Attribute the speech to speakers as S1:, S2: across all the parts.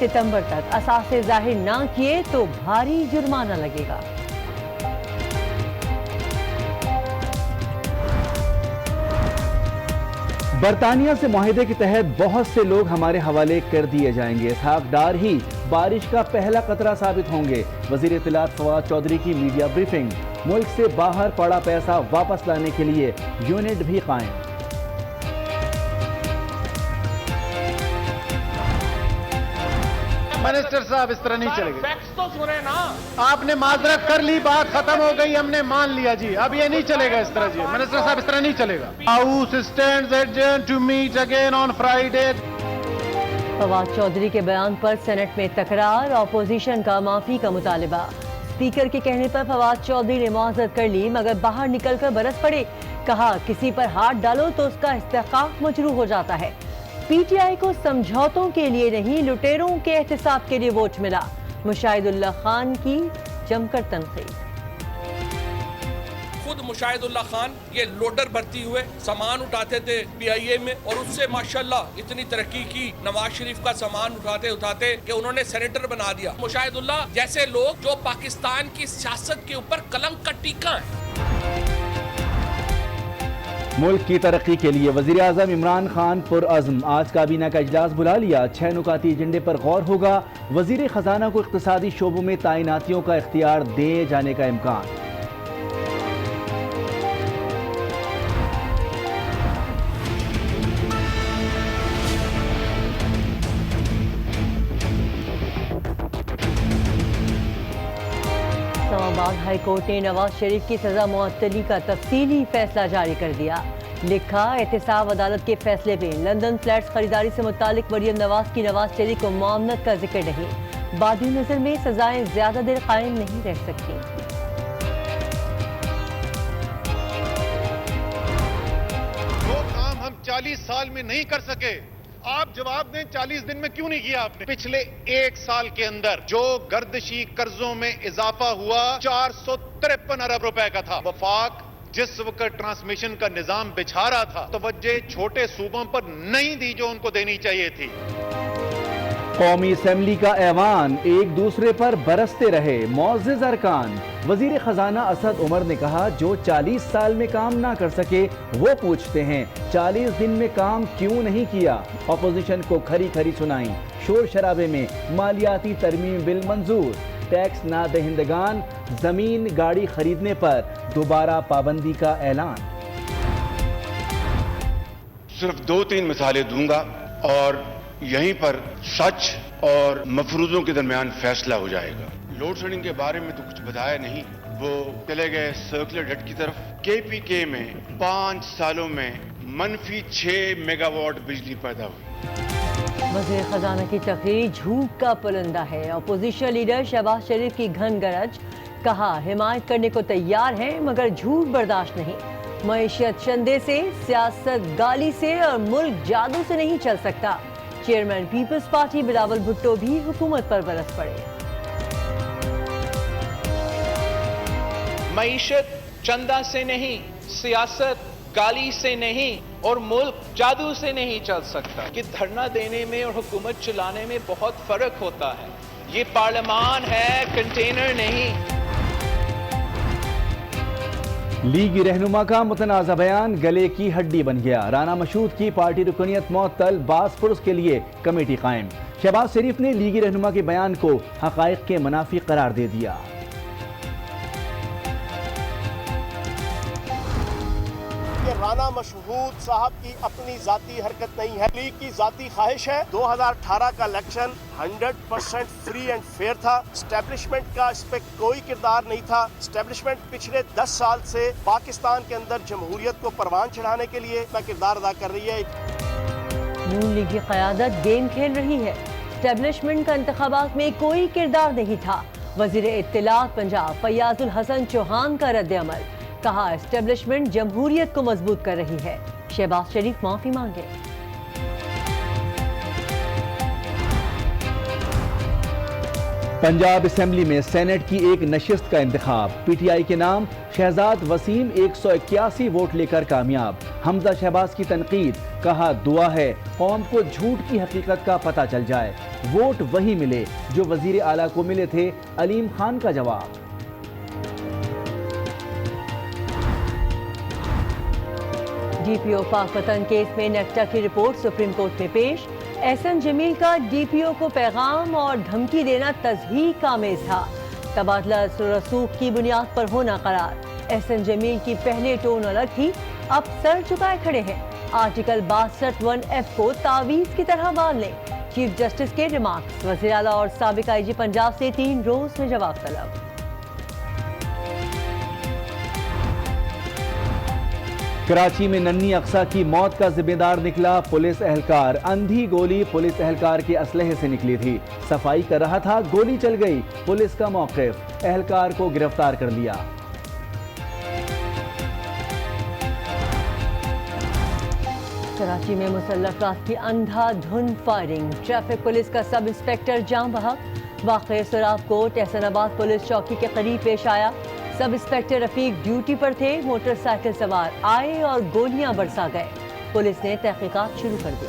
S1: सितंबर तक असासे जाहिर ना किए तो भारी जुर्माना लगेगा।
S2: बरतानिया से मुआहदे के तहत बहुत से लोग हमारे हवाले कर दिए जाएंगे। इसहाक डार ही बारिश का पहला कतरा साबित होंगे। वजीर इत्तलात फवाद चौधरी की मीडिया ब्रीफिंग। मुल्क से बाहर पड़ा पैसा वापस लाने के लिए यूनिट भी कायम।
S3: मिनिस्टर साहब इस तरह नहीं चलेगा।
S4: फैक्ट्स तो सुने ना।
S3: आपने माजरत कर ली, बात खत्म हो गई, हमने मान लिया जी। अब ये नहीं चलेगा इस तरह जी। मिनिस्टर साहब इस तरह नहीं चलेगा। House stands adjourn to meet again on Friday.
S1: Fawad Chaudhry के बयान पर सेनेट में तकरार, ऑपोजिशन का माफी का मुतालिबा। स्पीकर के कहने पर फवाद चौधरी ने मुआवजत कर ली मगर बाहर निकलकर बरस पड़े। कहा किसी पर हाथ डालो तो उसका इस्तेकाक मजरूह हो जाता है। पीटीआई को समझौतों के लिए नहीं लुटेरों के एहतिसाब के लिए वोट मिला। मुशाहिदुल्लाह खान की जमकर तनकीद।
S4: खुद मुशाहिदुल्लाह खान ये लोडर भर्ती हुए सामान उठाते थे पीआईए में और उससे माशाल्लाह इतनी तरक्की की। नवाज शरीफ का सामान उठाते उठाते कि उन्होंने सेनेटर बना दिया। मुशाहिदुल्लाह जैसे लोग जो पाकिस्तान की सियासत के ऊपर कलंक का टीका है।
S2: मुल्क की तरक्की के लिए वजीर आज़म इमरान खान पुरअज़्म। आज काबीना का इजलास बुला लिया। 6 नुकाती एजेंडे पर गौर होगा। वजीर खजाना को इक़्तिसादी शोबों में तैनातियों का इख्तियार दिए जाने का इम्कान।
S1: इस्लामाबाद हाई कोर्ट ने नवाज शरीफ की सजा मुअत्तली का तफसीली फैसला जारी कर दिया। लिखा एहतसाब अदालत के फैसले में लंदन फ्लैट्स खरीदारी से मुतालिक मरियम नवाज की नवाज शरीफ को मुआवनत का जिक्र नहीं। बादी नजर में सजाएं ज्यादा देर कायम नहीं रह सकती।
S3: जो काम हम 40 साल में नहीं कर सके, आप जवाब दें 40 दिन में क्यों नहीं किया आपने? पिछले 1 साल के अंदर जो गर्दिशी कर्जों में इजाफा हुआ 453 अरब रुपए का था। वफाक जिस वक्त ट्रांसमिशन का निजाम बिछा रहा था तवज्जो छोटे सूबों पर नहीं दी जो उनको देनी चाहिए थी।
S2: कौमी असेंबली का ऐवान एक दूसरे पर बरसते रहे मुअज़्ज़िज़ अरकान। वजीर खजाना असद उमर ने कहा जो 40 साल में काम ना कर सके वो पूछते हैं 40 दिन में काम क्यों नहीं किया। अपोजिशन को खरी खरी सुनाई। शोर शराबे में मालियाती तरमीम बिल मंजूर। टैक्स ना दहिंदगान जमीन गाड़ी खरीदने पर दोबारा पाबंदी का ऐलान।
S5: सिर्फ 2-3 मिसालें दूंगा और यहीं पर सच और मफरूजों के दरमियान फैसला हो जाएगा। लोड शेडिंग के बारे में तो कुछ बताया नहीं, वो चले गए सर्कुलर डेट की तरफ। केपीके में 5 सालों में -6 मेगावाट बिजली पैदा हुई।
S1: वज़ीर खजाना की तकरीर झूठ का पुलंदा है। अपोजिशन लीडर शहबाज शरीफ की घन गरज। कहा हिमायत करने को तैयार हैं मगर झूठ बर्दाश्त नहीं। मईशत चंदे से, सियासत गाली से और मुल्क जादू से नहीं चल सकता। Chairman Peoples Party Bilawal Bhutto भी हुकूमत पर बरस पड़े।
S6: मईशत चंदा से नहीं, सियासत गाली से नहीं और मुल्क जादू से नहीं चल सकता। कि धरना देने में और हुकूमत चलाने में बहुत फर्क होता है। ये पार्लियामान है, कंटेनर नहीं।
S2: लीगी रहनुमा का मुतनाज़ा बयान गले की हड्डी बन गया। राना मशहूद की पार्टी रुकनियत मुअत्तल, बासपुरुष के लिए कमेटी कायम। शहबाज शरीफ ने लीगी रहनुमा के बयान को हक़ाइक़ के मुनाफी करार दे दिया।
S7: राना मशहूद साहब की अपनी जाती हरकत नहीं है, लीग की जाती ख्वाहिश है। 2018 का इलेक्शन 100% फ्री एंड फेयर था। एस्टेब्लिशमेंट का इस पे कोई किरदार नहीं था। एस्टेब्लिशमेंट पिछले 10 साल से पाकिस्तान के अंदर जमहूरियत को परवान चढ़ाने के लिए अपना किरदार अदा कर रही है।
S1: नून लीग की क़यादत गेम खेल रही है। एस्टेब्लिशमेंट का इंतखाबात में कोई किरदार नहीं था। वज़ीर इत्तलात पंजाब फैयाजुल हसन चौहान का रद्द अमल। कहा एस्टेब्लिशमेंट जमहूरियत को मजबूत कर रही है। शहबाज शरीफ माफी मांगे।
S2: पंजाब असेंबली में सेनेट की एक नशिस्त का इंतखाब। पीटीआई के नाम शहजाद वसीम 181 वोट लेकर कामयाब। حمزہ شہباز کی تنقید، کہا دعا ہے قوم کو جھوٹ کی حقیقت کا پتہ چل جائے، ووٹ وہی ملے جو وزیر اعلیٰ کو ملے تھے، علیم خان کا جواب۔
S1: ڈی پی او پاک پتن کیس میں نیکٹا کی رپورٹ سپریم کورٹ میں پیش، احسن جمیل کا ڈی پی او کو پیغام اور دھمکی دینا تضحیک آمیز تھا، تبادلہ رسوخ کی بنیاد پر ہونا قرار۔ احسن جمیل کی پہلے ٹون الگ تھی، اب سر جھکائے کھڑے ہیں، آرٹیکل 62(1)(f) کو تعویذ کی طرح باندھ لیں، چیف جسٹس کے ریمارکس۔ وزیر اعلیٰ اور سابق آئی جی پنجاب سے 3 روز میں جواب طلب۔
S2: کراچی میں ننھی اقصیٰ کی موت کا ذمہ دار نکلا پولیس اہلکار، اندھی گولی پولیس اہلکار کے اسلحے سے نکلی تھی، صفائی کر رہا تھا، گولی چل گئی، پولیس کا موقف، اہلکار کو گرفتار کر لیا۔
S1: کراچی میں مسلح افراد کی اندھا دھند فائرنگ، ٹریفک پولیس کا سب انسپیکٹر جاں بحق، واقع سراب کوٹ احسن آباد پولیس چوکی کے قریب پیش آیا، سب انسپیکٹر رفیق ڈیوٹی پر تھے، موٹر سائیکل سوار آئے اور گولیاں برسا گئے، پولیس نے تحقیقات شروع کر دی۔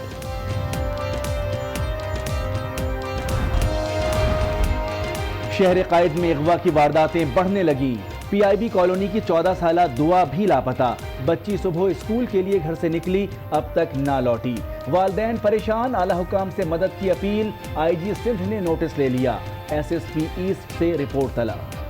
S2: شہر قائد میں اغوا کی وارداتیں بڑھنے لگیں، پی آئی بی کالونی کی 14 سالہ دعا بھی لاپتہ، بچی صبح اسکول کے لیے گھر سے نکلی، اب تک نہ لوٹی، والدین پریشان، اعلی حکام سے مدد کی اپیل، آئی جی سندھ نے نوٹس لے لیا، ایس ایس پی ایسٹ سے رپورٹ طلب۔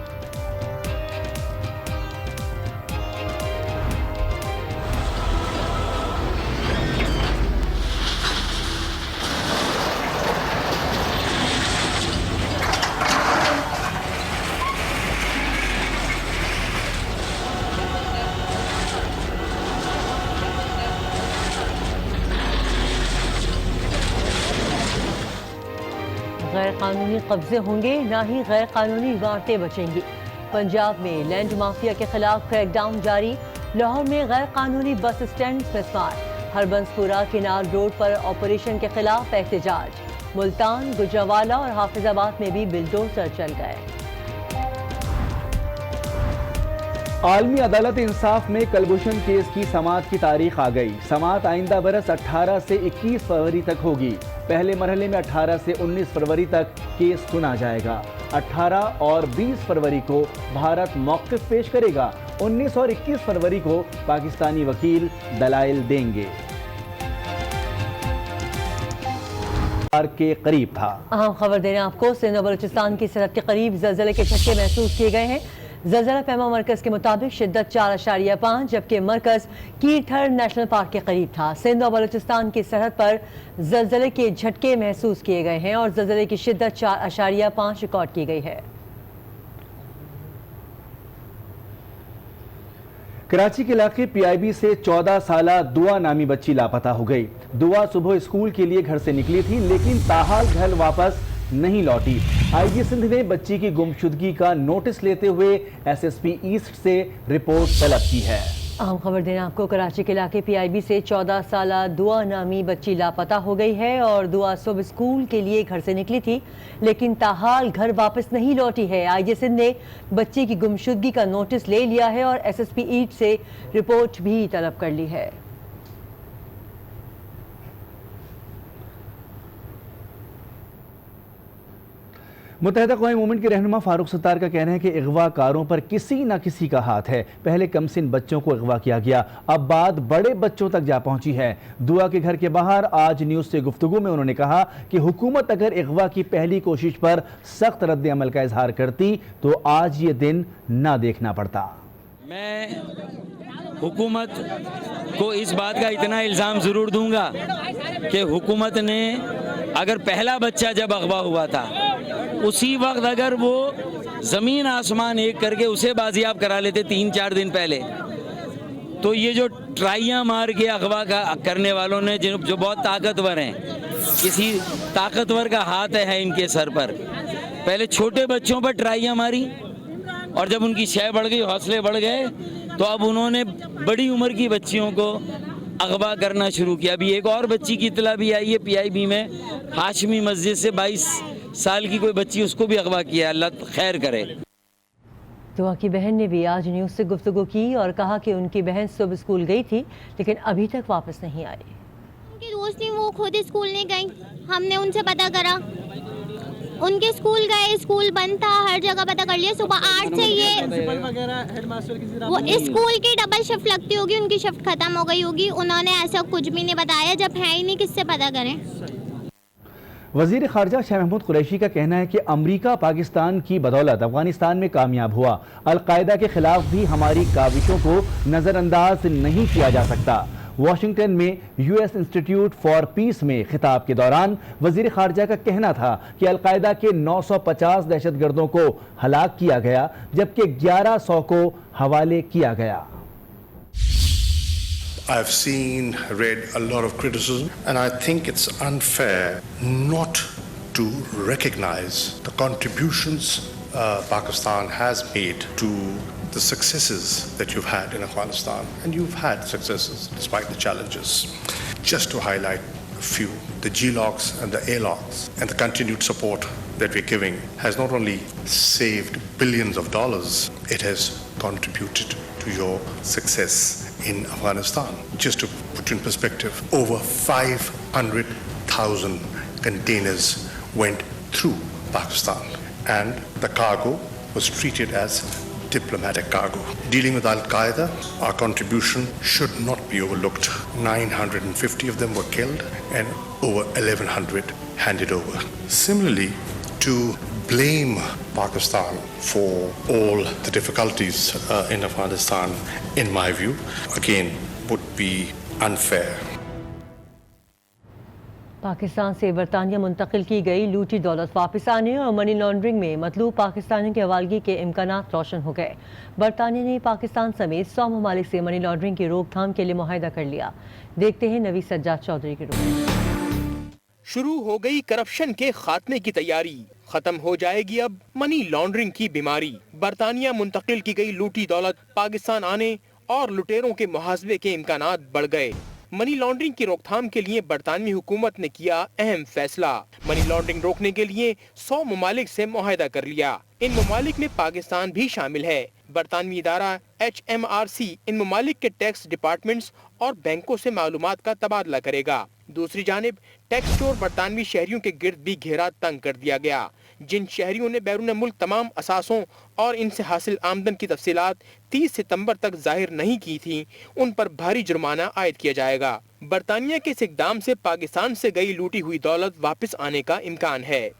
S1: غیر قانونی قبضے ہوں گے، نہ ہی غیر قانونی عمارتیں بچیں گی۔ پنجاب میں لینڈ مافیا کے خلاف کریک ڈاؤن جاری، لاہور میں غیر قانونی بس اسٹینڈ مسمار، ہربنس پورہ کنار روڈ پر آپریشن کے خلاف احتجاج، ملتان، گجرانوالہ اور حافظ آباد میں بھی بلڈوزر چل گئے۔
S2: عالمی عدالت انصاف میں کلبھوشن کیس کی سماعت کی تاریخ آ گئی، سماعت آئندہ برس 18 سے 21 فروری تک ہوگی، پہلے مرحلے میں 18 سے 19 فروری تک کیس سنا جائے گا، 18 اور 20 فروری کو بھارت موقف پیش کرے گا، 19 اور 21 فروری کو پاکستانی وکیل دلائل دیں گے۔ کے قریب تھا۔
S1: اہم خبر دے رہے ہیں آپ کو، سندھ اور بلوچستان کی سرحد کے قریب زلزلے کے جھٹکے محسوس کیے گئے ہیں، زلزلہ پیما مرکز کے مطابق شدت 4.5، جبکہ مرکز کیرتھر نیشنل پارک کے قریب تھا۔ سندھ اور بلوچستان کی سرحد پر زلزلے کے جھٹکے محسوس کیے گئے ہیں اور زلزلے کی شدت 4.5 ریکارڈ کی گئی ہے۔
S2: کراچی کے علاقے پی آئی بی سے 14 سالہ دعا نامی بچی لاپتہ ہو گئی۔ دعا صبح اسکول کے لیے گھر سے نکلی تھی، لیکن تاحال گھر واپس نہیں لوٹی۔ آئی جی سندھ نے بچی کی گمشدگی کا نوٹس لیتے ہوئے ایس ایس پی ایسٹ سے رپورٹ طلب کی ہے۔
S1: اہم خبر دینا آپ کو، کراچی کے علاقے پی آئی بی سے 14 سالہ دعا نامی بچی لاپتہ ہو گئی ہے اور دعا صبح اسکول کے لیے گھر سے نکلی تھی، لیکن تاحال گھر واپس نہیں لوٹی ہے۔ آئی جی سندھ نے بچی کی گمشدگی کا نوٹس لے لیا ہے اور ایس ایس پی ایسٹ سے رپورٹ بھی طلب کر لی ہے۔
S2: متحدہ اقوام مومنٹ کے رہنما فاروق ستار کا کہنا ہے کہ اغوا کاروں پر کسی نہ کسی کا ہاتھ ہے۔ پہلے کم سن بچوں کو اغوا کیا گیا، اب بات بڑے بچوں تک جا پہنچی ہے۔ دعا کے گھر کے باہر آج نیوز سے گفتگو میں انہوں نے کہا کہ حکومت اگر اغوا کی پہلی کوشش پر سخت رد عمل کا اظہار کرتی تو آج یہ دن نہ دیکھنا پڑتا۔
S8: میں حکومت کو اس بات کا اتنا الزام ضرور دوں گا کہ حکومت نے اگر پہلا بچہ جب اغوا ہوا تھا اسی وقت اگر وہ زمین آسمان ایک کر کے اسے بازیاب کرا لیتے 3-4 دن پہلے، تو یہ جو ٹرائیاں مار کے اغوا کرنے والوں نے جو بہت طاقتور ہیں، کسی طاقتور کا ہاتھ ہے ان کے سر پر، پہلے چھوٹے بچوں پر ٹرائیاں ماری اور جب ان کی شے بڑھ گئی، حوصلے بڑھ گئے، تو اب انہوں نے بڑی عمر کی بچیوں کو اغوا کرنا شروع کیا۔ ابھی ایک اور بچی کی اطلاع بھی آئی ہے پی آئی بی میں، ہاشمی مسجد سے 22 سال کی کوئی بچی، اس کو بھی اغوا کیا، اللہ خیر کرے۔
S1: दुआ की बहन ने भी आज न्यूज़ से गुफ्तगू की और कहा कि उनकी बहन सुबह स्कूल गई थी लेकिन अभी तक वापस नहीं आई।
S9: उनकी दोस्त थी, वो खुद स्कूल नहीं गई। हमने उनसे पता करा, उनके स्कूल गए, स्कूल बंद था, हर जगह पता कर लिया। सुबह 8 से ये वो स्कूल की डबल शिफ्ट लगती होगी, उनकी शिफ्ट खत्म हो गई होगी। उन्होंने ऐसा कुछ भी नहीं बताया, जब है ही नहीं किससे पता करें।
S2: वज़ीर ख़ारजा शाह महमूद कुरैशी का कहना है कि अमरीका पाकिस्तान की बदौलत अफगानिस्तान में कामयाब हुआ। अलकायदा के खिलाफ भी हमारी काविशों को नज़रअंदाज नहीं किया जा सकता। वाशिंगटन में यूएस इंस्टीट्यूट फॉर पीस में खिताब के दौरान वज़ीर ख़ारजा का कहना था कि अलकायदा के 950 दहशतगर्दों को हलाक किया गया जबकि 1100 को हवाले किया गया।
S10: I've seen, read a lot of criticism, and I think it's unfair not to recognize the contributions Pakistan has made to the successes that you've had in Afghanistan, and you've had successes despite the challenges. Just to highlight a few, the GLOCs and the ALOCs and the continued support that we're giving has not only saved billions of dollars, it has contributed to your success in Afghanistan. Just to put in perspective, over 500,000 containers went through Pakistan, and the cargo was treated as diplomatic cargo. Dealing with Al-Qaeda, our contribution should not be overlooked. 950 of them were killed and over 1,100 handed over. Similarly, to blame Pakistan for all the difficulties in Afghanistan, in my view, again, would be unfair.
S1: Pakistan से बरतानिया मुंतकिल की गई लूटी दौलत वापस आने और मनी लॉन्ड्रिंग में मतलूब पाकिस्तानियों की हवालगी के इम्कानात रोशन हो गए। बरतानिया ने पाकिस्तान समेत 100 ममालिक से मनी लॉन्ड्रिंग की रोकथाम के लिए मुआहिदा कर लिया। देखते हैं नवी सज्जाद चौधरी की रिपोर्ट।
S11: शुरू हो गई करप्शन के खात्मे की तैयारी, खत्म हो जाएगी अब मनी लॉन्ड्रिंग की बीमारी। बरतानिया मुंतकिल की गई लूटी दौलत पाकिस्तान आने और लुटेरों के मुहासबे के इम्कानात बढ़ गए। मनी लॉन्ड्रिंग की रोकथाम के लिए बरतानवी हुकूमत ने किया अहम फैसला। मनी लॉन्ड्रिंग रोकने के लिए 100 ममालिक से मुआहिदा कर लिया। इन ममालिक में पाकिस्तान भी शामिल है। बरतानवी इदारा HMRC इन ममालिक के टैक्स डिपार्टमेंट्स और बैंकों से मालूमात का तबादला करेगा। दूसरी जानिब टैक्स चोर बरतानवी शहरियों के गिर्द भी घेरा तंग कर दिया गया। जिन शहरियों ने बैरून मुल्क तमाम असासों और इनसे हासिल आमदन की तफसीलात 30 सितंबर तक जाहिर नहीं की थी, उन पर भारी जुर्माना आयद किया जाएगा। बरतानिया के इस इक़दाम से पाकिस्तान से गई लूटी हुई दौलत वापस आने का इम्कान है।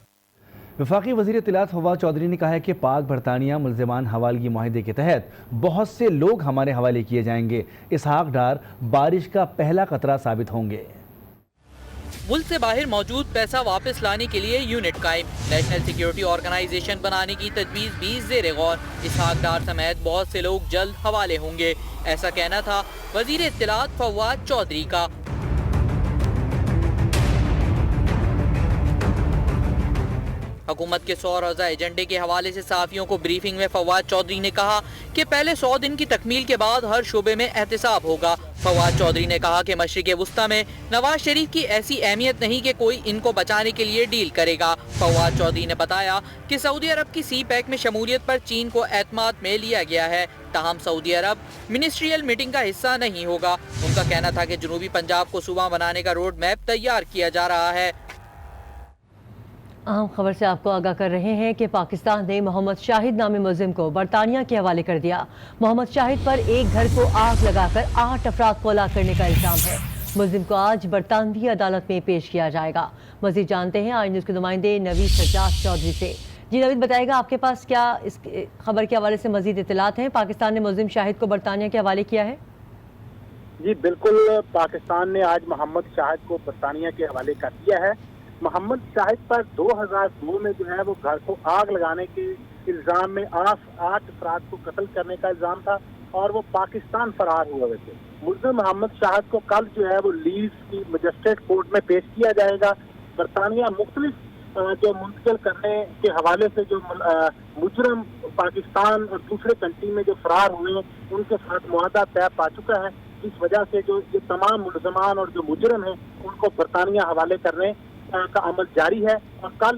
S2: वफाकी वज़ीर इत्तलात फवाद चौधरी ने कहा है कि पाक बरतानिया मुल्ज़िमान हवालगी माहिदे के तहत बहुत से लोग हमारे हवाले किए जाएंगे। इसहाक डार बारिश का पहला खतरा साबित होंगे।
S12: मुल्क से बाहर मौजूद पैसा वापस लाने के लिए यूनिट कायम, नेशनल सिक्योरिटी ऑर्गेनाइजेशन बनाने की तजवीज़ भी ज़ेर गौर। इसहाक डार समेत बहुत से लोग जल्द हवाले होंगे, ऐसा कहना था वज़ीर इत्तलात फवाद चौधरी का। हुकूमत के 100 रोज़ा एजेंडे के हवाले से सहाफ़ियों को ब्रीफिंग में फवाद चौधरी ने कहा कि पहले 100 दिन की तकमील के बाद हर शोबे में एहतिसाब होगा। फवाद चौधरी ने कहा कि मशरिक़ वुस्ता में नवाज शरीफ की ऐसी अहमियत नहीं कि कोई इनको बचाने के लिए डील करेगा। फवाद चौधरी ने बताया कि सऊदी अरब की CPEC में शमूलियत पर चीन को एतमाद में लिया गया है, ताहम सऊदी अरब मिनिस्ट्रियल मीटिंग का हिस्सा नहीं होगा। उनका कहना था कि जनूबी पंजाब को सूबा बनाने का रोड मैप तैयार किया जा रहा है।
S1: अहम खबर से आपको आगाह कर रहे हैं कि पाकिस्तान ने मोहम्मद शाहिद नामी मुलजिम को बरतानिया के हवाले कर दिया। मोहम्मद शाहिद पर एक घर को आग लगाकर 8 अफराद को हलाक करने का इल्जाम है। मुलजिम को आज बरतानवी अदालत में पेश किया जाएगा। मज़ीद जानते हैं आज न्यूज़ के नुमाइंदे नवीद सज्जाद चौधरी से। जी नवीद, बताएगा आपके पास क्या इस खबर के हवाले से मज़ीद इत्तलात हैं? पाकिस्तान ने मुलजिम शाहिद को बरतानिया के हवाले किया है।
S13: जी बिल्कुल, पाकिस्तान ने आज मोहम्मद शाहिद को बरतानिया के हवाले कर दिया है। मोहम्मद शाहिद पर 2002 में जो है वो घर को आग लगाने के इल्ज़ाम में 8 अफराद को कत्ल करने का इल्ज़ाम था और वो पाकिस्तान फरार हुए थे। मुलजिम मोहम्मद शाहिद को कल जो है वो लीड्स की मजिस्ट्रेट कोर्ट में पेश किया जाएगा। बरतानिया मुख्तलिफ जो मुंतकिल करने के हवाले से जो मुजरम पाकिस्तान और दूसरे कंट्री में जो फरार हुए उनके साथ मुआहदा तय पा चुका है। इस वजह से जो ये तमाम मुलजमान और जो मुजरम हैं उनको बरतानिया हवाले करने का अमल जारी है और कल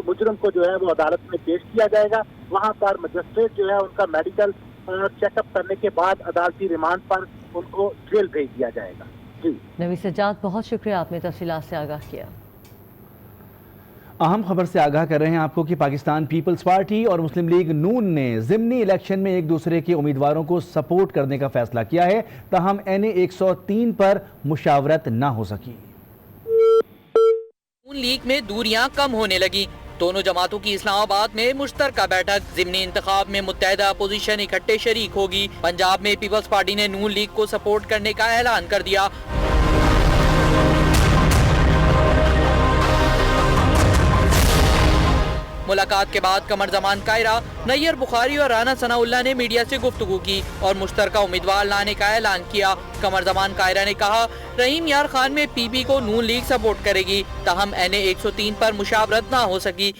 S13: मुजरम को जो है वो अदालत में पेश किया जाएगा। वहां पर मजिस्ट्रेट जो है उनका मेडिकल चेकअप करने के बाद अदालती रिमांड पर उनको जेल भेज दिया जाएगा। जी
S1: नवी सज्जाद, बहुत शुक्रिया, आपने तफसीलात से आगाह किया।
S2: अहम खबर से आगाह कर रहे हैं आपको कि पाकिस्तान पीपल्स पार्टी और मुस्लिम लीग नून ने ज़िमनी इलेक्शन में एक दूसरे के उम्मीदवारों को सपोर्ट करने का फैसला किया है, ताहम NA 103 पर मुशावरत ना हो सकी।
S12: नून लीग में दूरियां कम होने लगी। दोनों जमातों की इस्लामाबाद में मुश्तरका बैठक। ज़िमनी इंतखाब में मुत्तहिदा अपोजिशन इकट्ठे शरीक होगी। पंजाब में पीपल्स पार्टी ने नून लीग को सपोर्ट करने का ऐलान कर दिया। मुलाकात के बाद कमर जमान कायरा, नैयर बुखारी और राना सनाउल्लाह ने मीडिया से गुफ्तगू की और मुश्तरका उम्मीदवार लाने का ऐलान किया। कमर जमान कायरा ने कहा, रहीम यार खान में PP को नून लीग सपोर्ट करेगी, ताहम NA 103 पर मुशावरत ना हो सकी।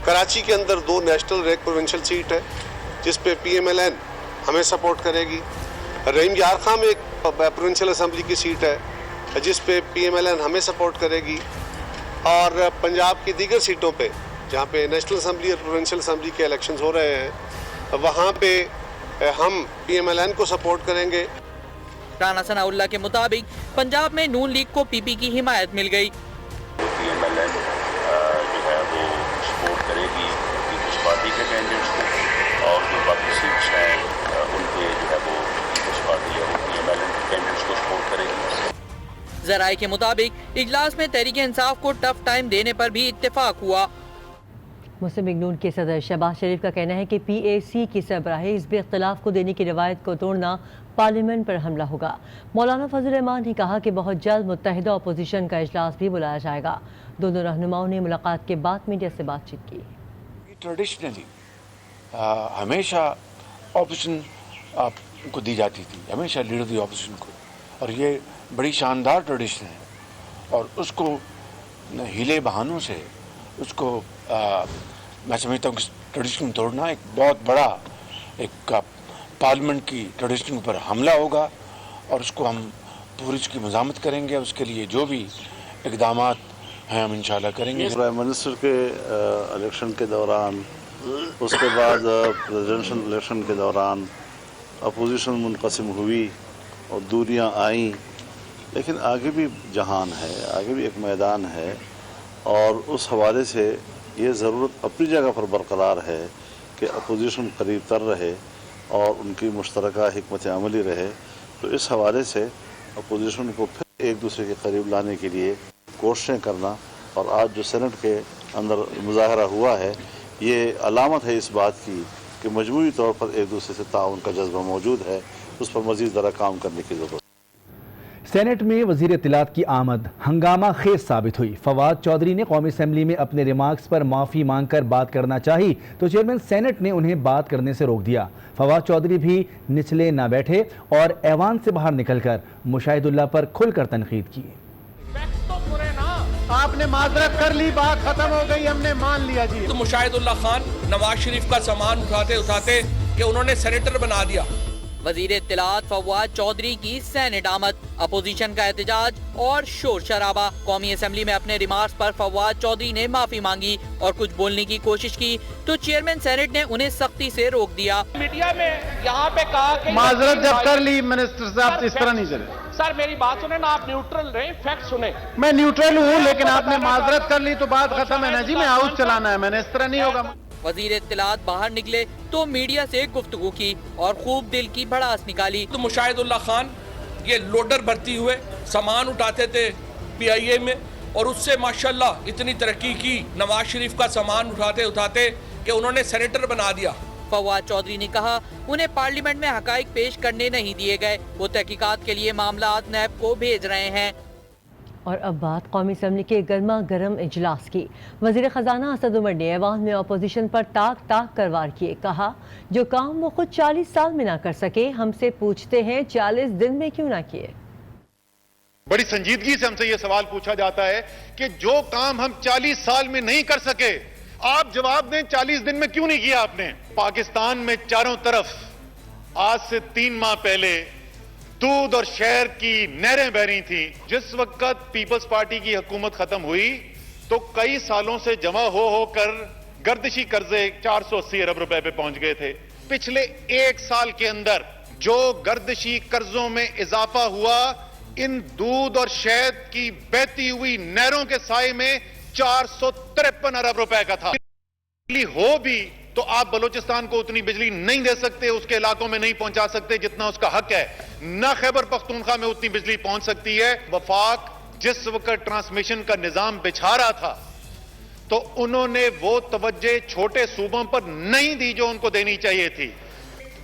S14: कराची के अंदर 2 नेशनल और 1 प्रोविंशियल सीट है, जिस पे PMLN हमें सपोर्ट करेगी। रहीम यार खान में एक प्रोविंशियल असम्बली की सीट है, जिस पे PMLN हमें सपोर्ट करेगी। और पंजाब की दीगर सीटों पे जहाँ पे नेशनल असम्बली और प्रोविंशियल असम्बली के इलेक्शंस हो रहे हैं, वहाँ पे हम PMLN को सपोर्ट करेंगे।
S12: राना सनाउल्लाह के मुताबिक पंजाब में नून लीग को PP की हिमायत मिल गई।
S15: PMLN जो है वो सपोर्ट करेगी पीपल्स पार्टी के कैंडिडेट्स को, और जो बाकी सीट्स हैं उनके जो है वो पीपल्स पार्टी और PMLN के कैंडिडेट्स को सपोर्ट करेगी।
S12: ज़राए के मुताबिक इजलास में तहरीक इंसाफ को टफ टाइम देने पर भी इत्तेफाक हुआ।
S1: मुस्लिम लीग नून के सदर शहबाज शरीफ का कहना है कि PAC की सरबराही हिज़्ब इख्तिलाफ को देने की रवायत को तोड़ना पार्लियामेंट पर हमला होगा। मौलाना फजल रहमान ने कहा कि बहुत जल्द मुत्तहिदा अपोजिशन का इजलास भी बुलाया जाएगा। दोनों रहनुमाओं ने मुलाकात के बाद मीडिया से बातचीत की।
S5: ट्रेडिशनली हमेशा अपोजिशन को दी जाती थी, हमेशा लीडर दी अपोजिशन को, और ये बड़ी शानदार ट्रेडिशन है। और उसको हीले बहानों से उसको मैं समझता हूँ कि ट्रेडिशन तोड़ना एक बहुत बड़ा एक पार्लियामेंट की ट्रेडिशन पर हमला होगा, और उसको हम पूरी उसकी मज़ामत करेंगे। उसके लिए जो भी इक़दामात हैं हम इंशाल्लाह करेंगे।
S15: प्राइम मिनिस्टर के इलेक्शन के दौरान, उसके बाद प्रेसिडेंशियल इलेक्शन के दौरान अपोजिशन मुनक़सिम हुई और दूरियां आईं, लेकिन आगे भी जहान है, आगे भी एक मैदान है, और उस हवाले से ये ज़रूरत अपनी जगह पर बरकरार है कि अपोजिशन करीब तर रहे और उनकी मुश्तरका हिकमत अमली रहे। तो इस हवाले से अपोजिशन को फिर एक दूसरे के करीब लाने के लिए कोशिशें करना, और आज जो सेनेट के अंदर मुज़ाहरा हुआ है, ये अलामत है इस बात की कि मजमूई तौर पर एक दूसरे से ताउन का जज्बा मौजूद है। उस पर मज़ीद ज़रा काम करने की ज़रूरत।
S2: सेनेट में वज़ीर इत्तलात की आमद हंगामा खेज साबित हुई। फवाद चौधरी ने कौमी असम्बली में अपने रिमार्क्स पर माफ़ी मांगकर बात करना चाही तो चेयरमैन सेनेट ने उन्हें बात करने से रोक दिया। फवाद चौधरी भी निचले न बैठे और ऐवान से बाहर निकलकर मुशाहिदुल्लाह पर खुलकर तनकीद की।
S7: आपने माजरत कर ली, बात खत्म हो गई, हमने मान लिया जी।
S4: तो मुशाहिदुल्लाह खान नवाज शरीफ का सामान उठाते उठाते कि उन्होंने सेनेटर बना दिया।
S12: वजीर इत्तलात फवाद चौधरी की सेनेट आमद, अपोजिशन का एहतजाज और शोर शराबा। कौमी असम्बली में अपने रिमार्क्स पर फवाद चौधरी ने माफी मांगी और कुछ बोलने की कोशिश की तो चेयरमैन सेनेट ने उन्हें सख्ती से रोक दिया।
S6: मीडिया में यहाँ पे कहा कि
S7: माजरत जब कर ली मिनिस्टर साहब, इस तरह नहीं चले।
S6: सर मेरी बात सुने ना, आप न्यूट्रल रहे, फैक्ट सुने।
S7: मैं न्यूट्रल हूँ, लेकिन आपने माजरत कर ली तो बात खत्म है ना जी। मैं हाउस चलाना है मैंने, इस तरह नहीं होगा।
S12: वजीर इत्तलात बाहर निकले तो मीडिया से गुफ्तगू की और खूब दिल की भड़ास निकाली।
S4: तो मुशाहिदुल्लाह खान ये लोडर भरती हुए सामान उठाते थे PIA में, और उससे माशाल्लाह इतनी तरक्की की नवाज शरीफ का सामान उठाते उठाते कि उन्होंने सेनेटर बना दिया।
S12: फवाद चौधरी ने कहा उन्हें पार्लियामेंट में हकाइक पेश करने नहीं दिए गए, वो तहकीकात के लिए मामलात नैब को भेज रहे हैं।
S1: और अब बात कौमी असम्बली के गर्मा गर्म इजलास की। वज़ीर ख़जाना असद उमर ने ऐवान में अपोजिशन पर ताक ताक कर वार किए। कहा जो काम वो खुद 40 साल में ना कर सके, हमसे पूछते हैं 40 दिन में क्यों ना किए।
S3: बड़ी संजीदगी से हमसे यह सवाल पूछा जाता है कि जो काम हम 40 साल में नहीं कर सके, आप जवाब दें 40 दिन में क्यों नहीं किया आपने। पाकिस्तान में चारों तरफ आज से 3 माह पहले दूध और शहर की नहरें बह रही थी। जिस वक्त पीपल्स पार्टी की हुकूमत खत्म हुई तो कई सालों से जमा हो कर गर्दिशी कर्जे 480 अरब रुपए पे पहुंच गए थे। पिछले एक साल के अंदर जो गर्दिशी कर्जों में इजाफा हुआ, इन दूध और शहद की बहती हुई नहरों के साए में 453 अरब रुपए का था। बिजली हो भी तो आप बलूचिस्तान को उतनी बिजली नहीं दे सकते, उसके इलाकों में नहीं पहुंचा सकते जितना उसका हक है। न खैबर पख्तूनख्वा में उतनी बिजली पहुंच सकती है। वफाक जिस वक्त ट्रांसमिशन का निजाम बिछा रहा था तो उन्होंने वो तवज्जो छोटे सूबों पर नहीं दी जो उनको देनी चाहिए थी।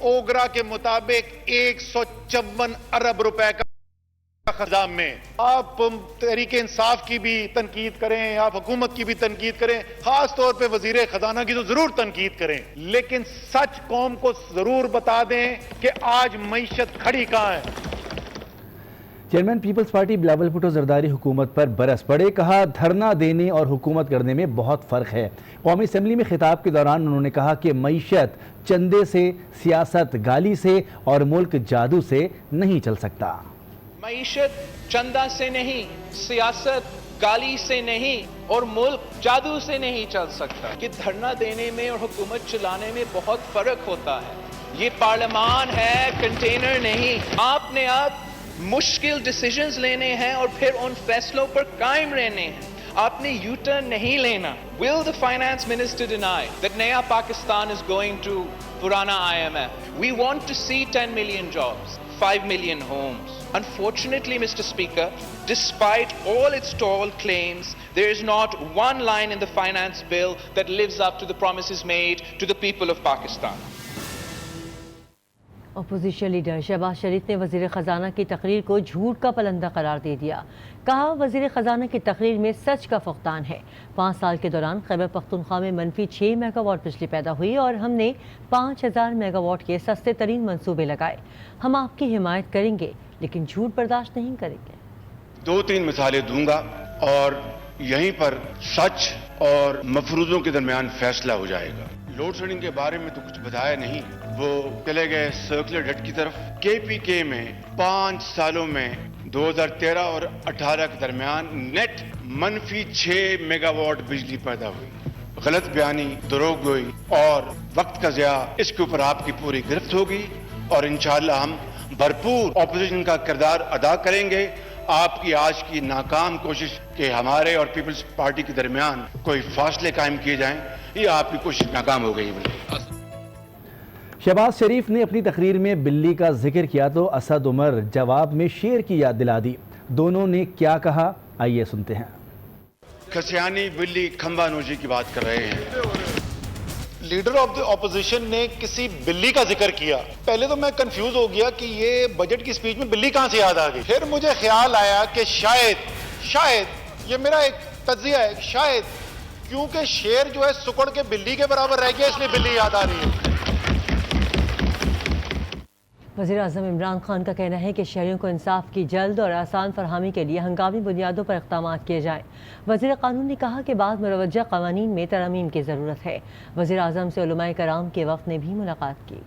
S3: ओगरा के मुताबिक 154 अरब रुपए का खजाम में आप तहरीक इंसाफ की भी तनकीद करें, आप हुकूमत की भी तनकीद करें, खास तौर पे वजीर खजाना की तो जरूर तनकीद करें, लेकिन सच कौम को जरूर बता दें कि आज मईशत खड़ी कहां है।
S2: Chairman Peoples Party Bilawal Bhutto Zardari हुकूमत पर बरस पड़े। कहा, धरना देने और हुकूमत करने में बहुत फ़र्क है। कौमी असम्बली में खिताब के दौरान उन्होंने कहा कि मईशत चंदे से, सियासत गाली से और मुल्क जादू से नहीं चल सकता।
S6: मईशत चंदा से नहीं, सियासत गाली से नहीं और मुल्क जादू से नहीं चल सकता। कि धरना देने में और हुकूमत चलाने में बहुत फर्क होता है। ये पार्लियामान है, कंटेनर नहीं। आपने अब मुश्किल डिसीजंस लेने हैं और फिर उन फैसलों पर कायम रहने हैं। आपने यू टर्न नहीं लेना। Will the finance minister deny that Naya Pakistan is going to Purana IMF? We want to see 10 million jobs, 5 million homes. Unfortunately, Mr. Speaker, despite all its tall claims, there is not one line in the finance bill that lives up to the promises made to the people of Pakistan.
S1: Opposition leader Shahbaz Sharif ने वजीर ख़जाना की तकरीर को झूठ का पलंदा करार दे दिया। कहा, वजीर ख़जाना की तकरीर में सच का फुकदान है। 5 साल के दौरान खैबर पख्तूनख्वा में मनफी 6 मेगावाट बिजली पैदा हुई और हमने 5000 मेगावाट के सस्ते तरीन मंसूबे लगाए। हम आपकी हिमायत करेंगे लेकिन झूठ बर्दाश्त नहीं करेंगे।
S5: 2-3 मिसालें दूंगा और यहीं पर सच और मफरूजों के दरमियान फैसला हो जाएगा। लोड शेडिंग के बारे में तो कुछ बताया नहीं, वो चले गए सर्कुलर डेट की तरफ। केपीके में 5 सालों में 2013 और 18 के दरमियान नेट मनफी 6 मेगावाट बिजली पैदा हुई। गलत बयानी, दरोगोई और वक्त का ज़िया, इसके ऊपर आपकी पूरी गिरफ्त होगी और इंशाअल्लाह हम भरपूर ऑपोजिशन का किरदार अदा करेंगे। आपकी आज की नाकाम कोशिश कि हमारे और पीपल्स पार्टी के दरमियान कोई फासले कायम किए जाएं, ये आपकी कोशिश नाकाम हो गई।
S2: शहबाज शरीफ ने अपनी तकरीर में बिल्ली का जिक्र किया तो असद उमर जवाब में शेर की याद दिला दी। दोनों ने क्या कहा, आइए सुनते हैं।
S5: खसियानी बिल्ली खंबा नोशी की बात कर रहे हैं।
S3: लीडर ऑफ द ऑपोजिशन ने किसी बिल्ली का जिक्र किया। पहले तो मैं कंफ्यूज हो गया कि ये बजट की स्पीच में बिल्ली कहां से याद आ गई। फिर मुझे ख्याल आया कि शायद ये मेरा एक तज्जिया है, शायद क्योंकि शेर जो है सुकड़ के बिल्ली के बराबर रह गया, इसलिए बिल्ली याद आ रही है।
S1: वज़ीर आज़म इमरान खान का कहना है कि शहरियों को इंसाफ की जल्द और आसान फरहमी के लिए हंगामी बुनियादों पर इक़दाम किए जाएँ। वज़ीर क़ानून ने कहा कि बाद मुरवज्जा क़वानीन में तरमीम की ज़रूरत है। वज़ीर आज़म से उलमाए कराम के वफ़द ने भी मुलाकात की।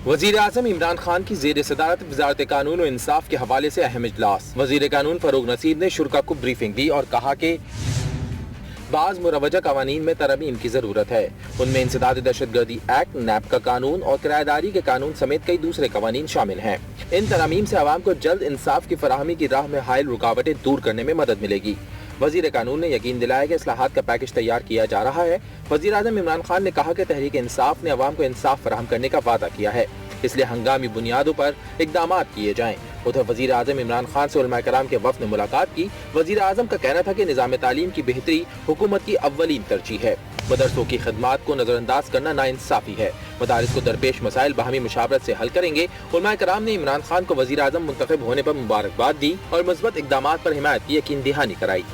S11: वज़ीर आज़म इमरान खान की ज़ेर सदारत वज़ारत कानून और इंसाफ के हवाले से अहम इजलास। वज़ीर कानून फ़ारूक नसीर ने शुरा को ब्रीफिंग दी और कहा कि बाज़ मुरवजा कवानीन में तरमीम की ज़रूरत है। उनमें इंसदाद दहशतगर्दी एक्ट, नैब का कानून और किराएदारी के कानून समेत कई दूसरे कवानीन शामिल हैं। इन तरमीम से आवाम को जल्द इंसाफ की फराहमी की राह में हायल रुकावटें दूर करने में मदद मिलेगी। वज़ीर कानून ने यकीन दिलाया कि इस्लाहात का पैकेज तैयार किया जा रहा है। वज़ीर आज़म इमरान खान ने कहा कि तहरीक इंसाफ ने आवाम को इंसाफ फराहम करने का वादा किया है, इसलिए हंगामी बुनियादों पर इक़दामात किए जाएं। उधर वज़ीर आज़म इमरान खान से उलमाए कराम के वफ़द ने मुलाकात की। वज़ीर आज़म का कहना था कि निज़ाम तालीम की बेहतरी हुकूमत की अव्वलीन तरजीह है। मदरसों की खदमात को नज़रअंदाज करना नाइंसाफ़ी है। मदारिस को दरपेश मसाइल बाहमी मुशावरत से हल करेंगे। उलमाए कराम ने इमरान खान को वज़ीर आज़म मुंतखब होने पर मुबारकबाद दी और मुस्बत इक़दामात पर हिमायत की यकीन दहानी कराई।